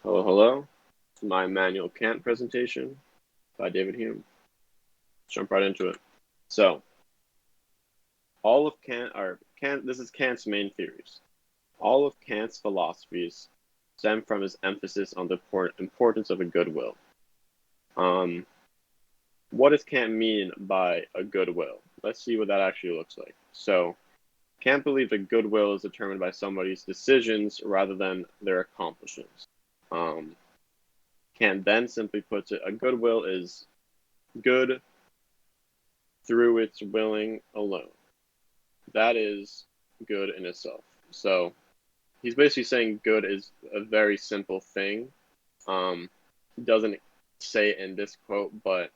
Hello, hello. It's my Immanuel Kant presentation by David Hume. Let's jump right into it. So, all of Kant. This is Kant's main theories. All of Kant's philosophies stem from his emphasis on the importance of a good will. Um, what does Kant mean by a good will? Let's see what that actually looks like. So, Kant believed a good will is determined by somebody's decisions rather than their accomplishments. Um, Kant then simply puts it: a good will is good through its willing alone. That is good in itself. So he's basically saying good is a very simple thing. He doesn't say it in this quote, but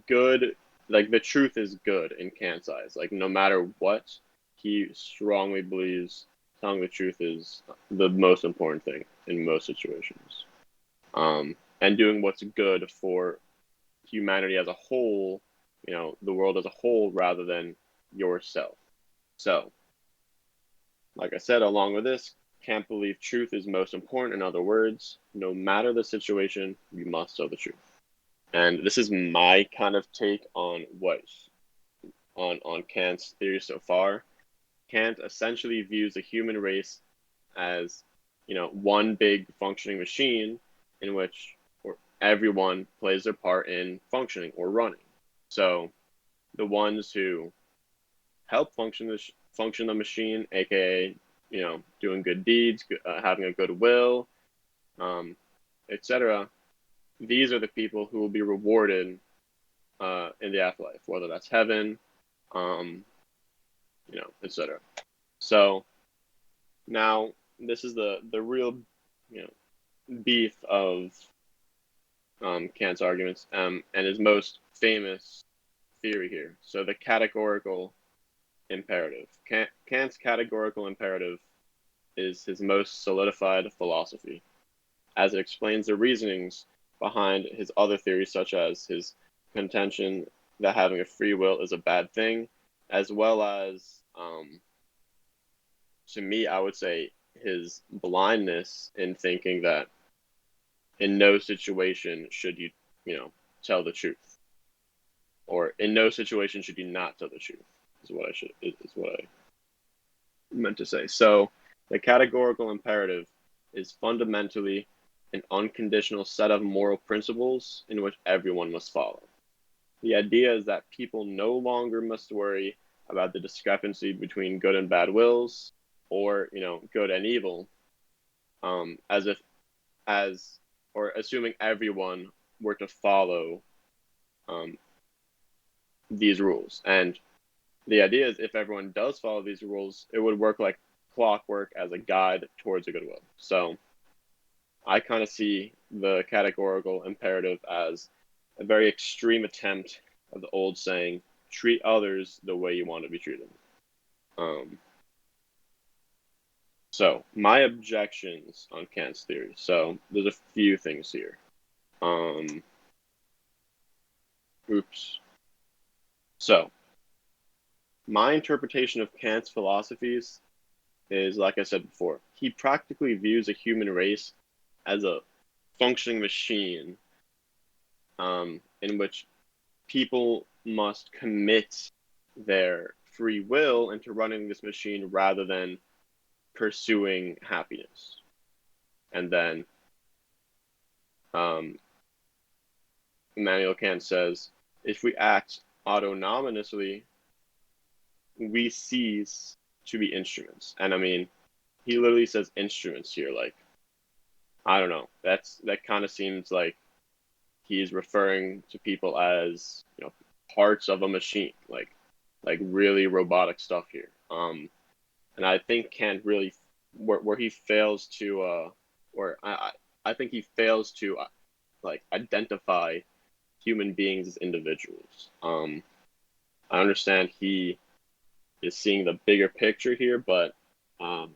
good, like the truth is good in Kant's eyes. Like no matter what, he strongly believes telling the truth is the most important thing in most situations. And doing what's good for humanity as a whole, the world as a whole, rather than yourself. So, like I said, along with this, Kant believe truth is most important. In other words, no matter the situation, you must tell the truth. And this is my kind of take on on Kant's theory so far. Kant essentially views the human race as, one big functioning machine in which everyone plays their part in functioning or running. So the ones who help function the machine, aka doing good deeds, having a good will, etc. These are the people who will be rewarded in the afterlife, whether that's heaven, um, etc. So now this is the real beef of Kant's arguments, and his most famous theory here. So the categorical imperative. Kant's categorical imperative is his most solidified philosophy, as it explains the reasonings behind his other theories, such as his contention that having a free will is a bad thing, as well as, to me, I would say his blindness in thinking that in no situation should tell the truth, or in no situation should you not tell the truth. Is what I meant to say. So the categorical imperative is fundamentally an unconditional set of moral principles in which everyone must follow. The idea is that people no longer must worry about the discrepancy between good and bad wills, or good and evil, as if as or assuming everyone were to follow um, these rules. And the idea is if everyone does follow these rules, it would work like clockwork as a guide towards a good will. So I kind of see the categorical imperative as a very extreme attempt of the old saying, treat others the way you want to be treated. Um, so my objections on Kant's theory. So there's a few things here. Um, oops. So my interpretation of Kant's philosophies is, like I said before, he practically views a human race as a functioning machine, in which people must commit their free will into running this machine rather than pursuing happiness. And then um, Immanuel Kant says, if we act autonomously, we cease to be instruments. And I mean, he literally says instruments here. Like, I don't know. That kind of seems like he's referring to people as parts of a machine, like really robotic stuff here. And I think Kant really where he fails to or I think he fails to like identify human beings as individuals. I understand he is seeing the bigger picture here, but um,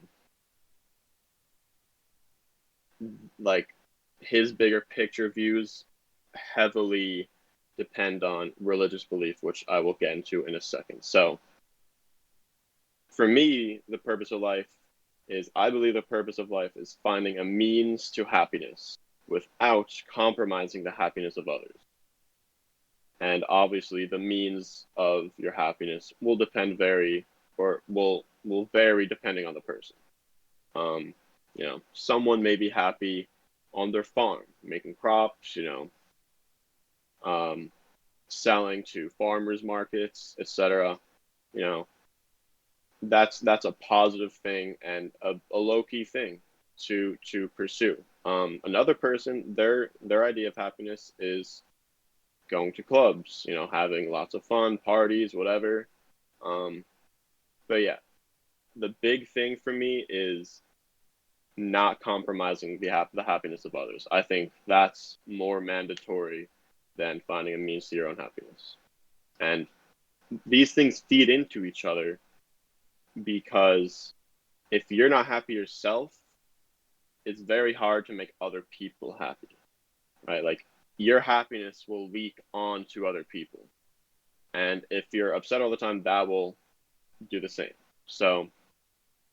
like his bigger picture views heavily depend on religious belief, which I will get into in a second. So, for me, the purpose of life is I believe the purpose of life is finding a means to happiness without compromising the happiness of others. And obviously, the means of your happiness will vary depending on the person. Someone may be happy on their farm, making crops, um, selling to farmers markets, etc. You know, that's a positive thing and a low key thing to pursue. Another person, their idea of happiness is going to clubs, having lots of fun, parties, whatever. Um, but yeah, the big thing for me is not compromising the happiness of others. I think that's more mandatory than finding a means to your own happiness. And these things feed into each other because if you're not happy yourself, it's very hard to make other people happy, right? Like your happiness will leak on to other people. And if you're upset all the time, that will do the same. So,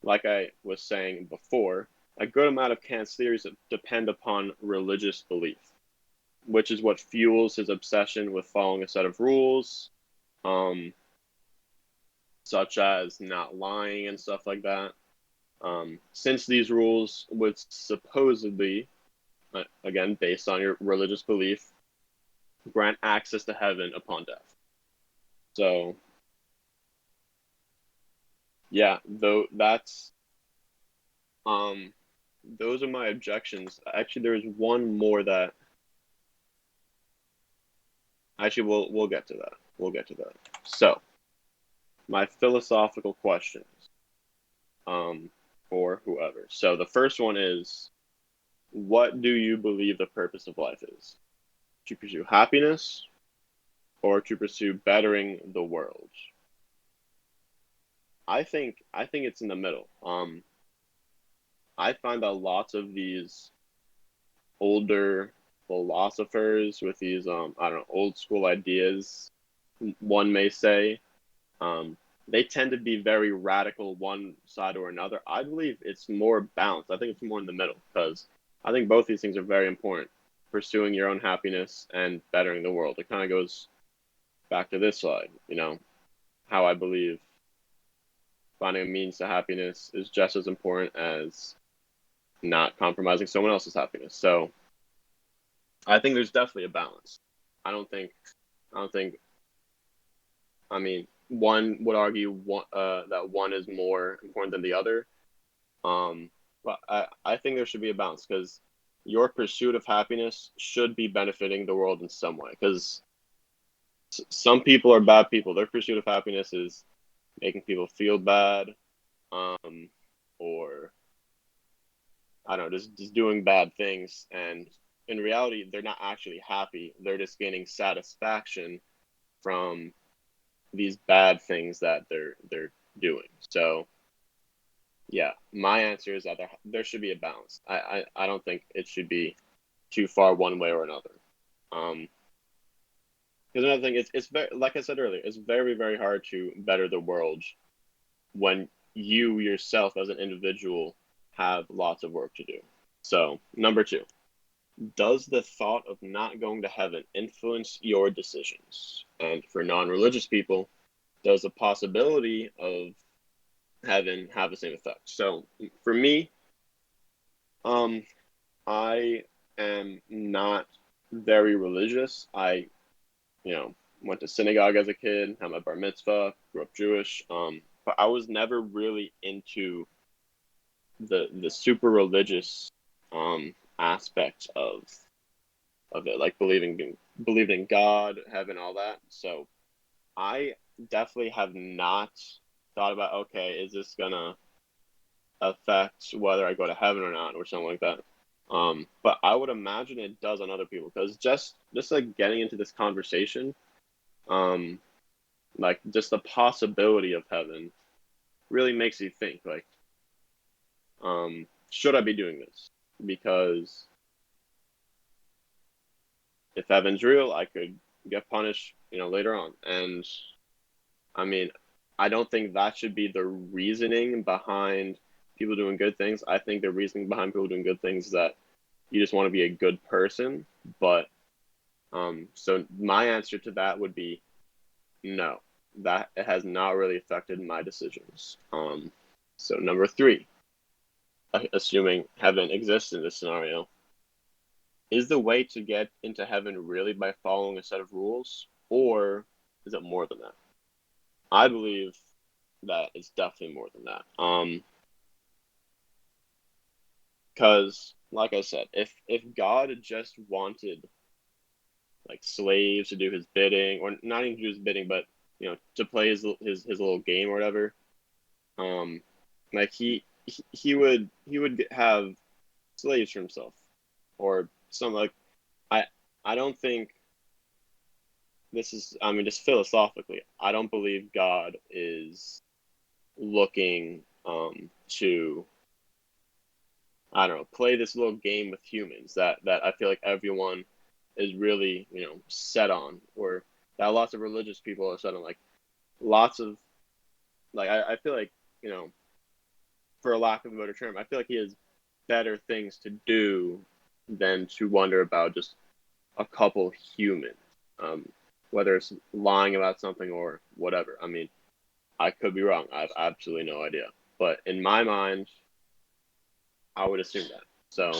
like I was saying before, a good amount of Kant's theories depend upon religious belief, which is what fuels his obsession with following a set of rules, um, such as not lying and stuff like that. Since these rules would supposedly, again, based on your religious belief, grant access to heaven upon death. So, yeah, um, those are my objections. Actually, there is one more that actually we'll get to that. We'll get to that. So, my philosophical questions, for whoever. So the first one is, what do you believe the purpose of life is? To pursue happiness or to pursue bettering the world? I think it's in the middle. I find that lots of these older philosophers with these I don't know, old school ideas, one may say, um, they tend to be very radical one side or another. I believe it's more balanced. I think it's more in the middle because I think both these things are very important. Pursuing your own happiness and bettering the world. It kind of goes back to this slide, how I believe finding a means to happiness is just as important as not compromising someone else's happiness. So I think there's definitely a balance. I don't think, I don't think, I mean, one would argue that one is more important than the other. But I think there should be a balance because your pursuit of happiness should be benefiting the world in some way. Because some people are bad people. Their pursuit of happiness is making people feel bad, or I don't know, just doing bad things. And in reality, they're not actually happy. They're just gaining satisfaction from these bad things that they're doing. So yeah, my answer is that there should be a balance. I don't think it should be too far one way or another. Um, because another thing is it's very, like I said earlier, it's very very hard to better the world when you yourself as an individual have lots of work to do. So number two, does the thought of not going to heaven influence your decisions? And for non-religious people, does the possibility of heaven have the same effect? So for me, um, I am not very religious. I, went to synagogue as a kid, had my bar mitzvah, grew up Jewish. But I was never really into the super religious aspect of it, like believing in God, heaven, all that. So I definitely have not thought about, okay, is this gonna affect whether I go to heaven or not, or something like that. But I would imagine it does on other people because just like getting into this conversation, um, like just the possibility of heaven really makes you think, like, should I be doing this? Because if heaven's real, I could get punished, later on. And I mean, I don't think that should be the reasoning behind people doing good things. I think the reasoning behind people doing good things is that you just want to be a good person. But so my answer to that would be no. That it has not really affected my decisions. So number three, assuming heaven exists in this scenario, is the way to get into heaven really by following a set of rules, or is it more than that? I believe that it's definitely more than that. Because like I said, if God just wanted like slaves to do his bidding, or not even to do his bidding, but to play his little game or whatever, like he would have slaves for himself, or something like I I don't think this is, I mean, just philosophically, I don't believe God is looking to, I don't know, play this little game with humans that I feel like everyone is really, set on, or that lots of religious people are set on. Like lots of, like I feel like, you know, for a lack of a better term, I feel like he has better things to do than to wonder about just a couple humans. Whether it's lying about something or whatever. I mean, I could be wrong. I have absolutely no idea. But in my mind, I would assume that. So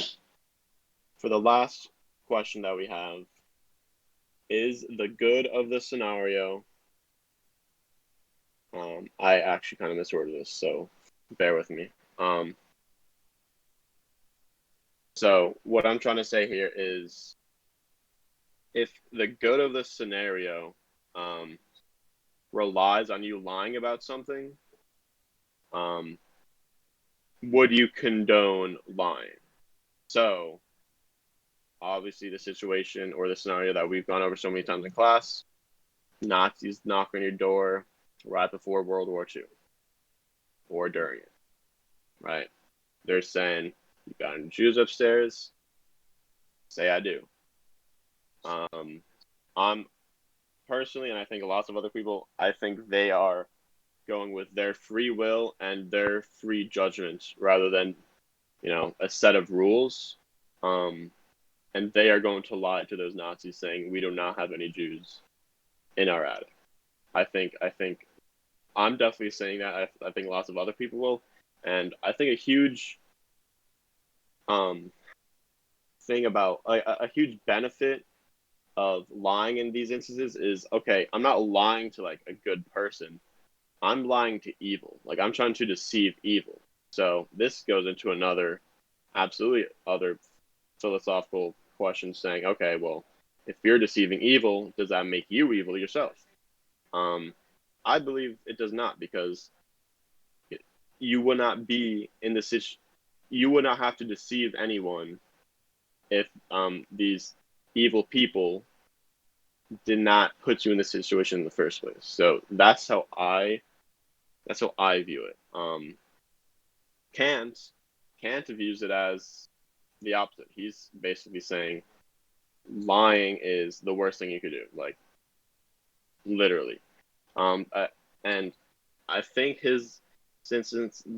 for the last question that we have, is the good of the scenario? I actually kind of misworded this, so bear with me. So what I'm trying to say here is, if the good of the scenario relies on you lying about something, um, would you condone lying? So obviously the situation or the scenario that we've gone over so many times in class, Nazis knock on your door right before World War II or during it, right? They're saying, you got any Jews upstairs? Say I do. I'm personally, and I think lots of other people, I think they are going with their free will and their free judgment rather than, a set of rules. And they are going to lie to those Nazis saying we do not have any Jews in our attic. I think I'm definitely saying that. I think lots of other people will, and I think a huge um thing about a huge benefit of lying in these instances is, okay, I'm not lying to like a good person. I'm lying to evil. Like I'm trying to deceive evil. So this goes into another absolutely other philosophical question saying, okay, well, if you're deceiving evil, does that make you evil yourself? Um, I believe it does not, because you would not be in the situation. You would not have to deceive anyone if these evil people did not put you in this situation in the first place. So that's how I view it. Kant Kant views it as the opposite. He's basically saying lying is the worst thing you could do, like literally. And I think since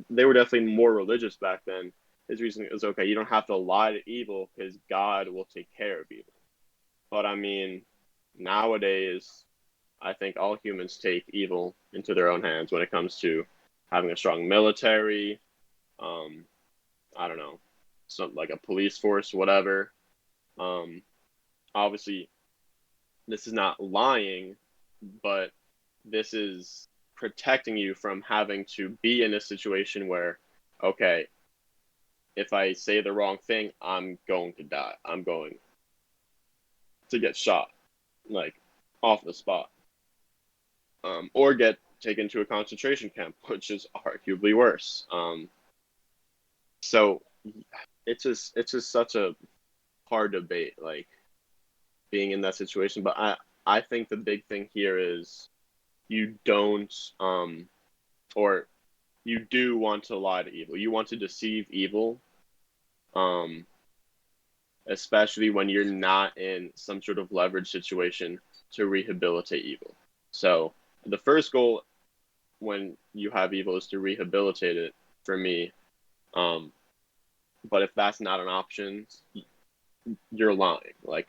they were definitely more religious back then, his reasoning is, okay, you don't have to lie to evil because God will take care of evil. But I mean, nowadays, I think all humans take evil into their own hands when it comes to having a strong military. Um, I don't know, something like a police force, whatever. Um, Obviously, this is not lying, but this is protecting you from having to be in a situation where, okay, if I say the wrong thing, I'm going to die. I'm going to get shot, like off the spot, or get taken to a concentration camp, which is arguably worse. So it's just such a hard debate, like being in that situation. But I think the big thing here is you don't or you do want to lie to evil. You want to deceive evil, um, especially when you're not in some sort of leverage situation to rehabilitate evil. So the first goal when you have evil is to rehabilitate it, for me. Um, but if that's not an option, you're lying. Like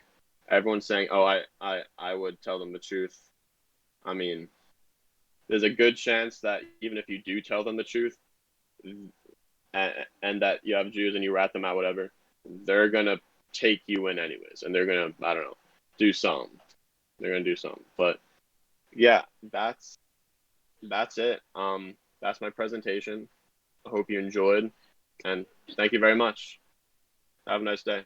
everyone's saying, "Oh, I would tell them the truth." I mean, there's a good chance that even if you do tell them the truth, and that you have Jews and you rat them out, whatever, they're gonna take you in anyways, and they're gonna, I don't know, do something. They're gonna do something. But yeah, that's it. That's my presentation. I hope you enjoyed, and thank you very much. Have a nice day.